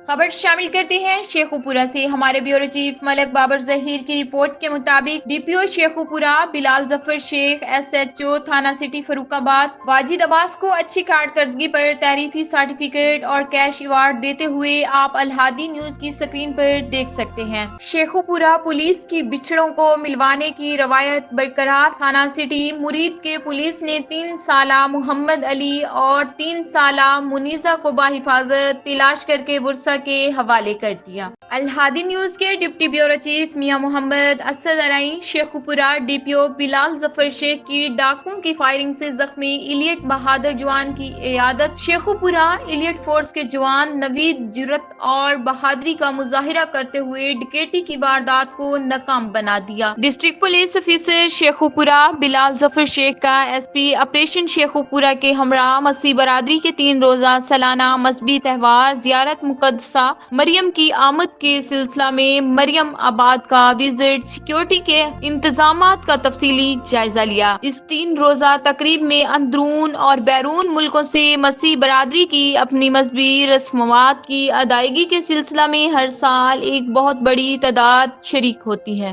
خبر شامل کرتے ہیں شیخوپورہ سے۔ ہمارے بیورو چیف ملک بابر ظہیر کی رپورٹ کے مطابق ڈی پی او شیخوپورہ بلال ظفر شیخ، ایس ایچ او تھانہ سٹی فاروق آباد واجد عباس کو اچھی کارکردگی پر تعریفی سرٹیفکیٹ اور کیش ایوارڈ دیتے ہوئے آپ الہادی نیوز کی سکرین پر دیکھ سکتے ہیں۔ شیخوپورہ پولیس کی بچھڑوں کو ملوانے کی روایت برقرار۔ تھانہ سٹی مرید کے پولیس نے 3 سالہ محمد علی اور 3 سالہ منیزہ کو بحفاظت تلاش کر کے ورثہ کے حوالے کر دیا۔ الہادی نیوز کے ڈپٹی بیورو چیف میاں محمد اسد ارائیں، شیخوپورہ ڈی پی او بلال ظفر شیخ کی ڈاکوؤں کی فائرنگ سے زخمی ایلیٹ بہادر جوان کی عیادت۔ شیخوپورہ ایلیٹ فورس کے جوان نوید جرأت اور بہادری کا مظاہرہ کرتے ہوئے ڈکیتی کی واردات کو ناکام بنا دیا۔ ڈسٹرکٹ پولیس آفیسر شیخوپورہ بلال ظفر شیخ کا ایس پی آپریشن شیخوپورہ کے ہمراہ مسیح برادری کے 3 روزہ سالانہ مذہبی تہوار زیارت مقدسہ مریم کی آمد کے سلسلہ میں مریم آباد کا وزٹ، سیکورٹی کے انتظامات کا تفصیلی جائزہ لیا۔ اس 3 روزہ تقریب میں اندرون اور بیرون ملکوں سے مسیح برادری کی اپنی مذہبی رسومات کی ادائیگی کے سلسلہ میں ہر سال ایک بہت بڑی تعداد شریک ہوتی ہے۔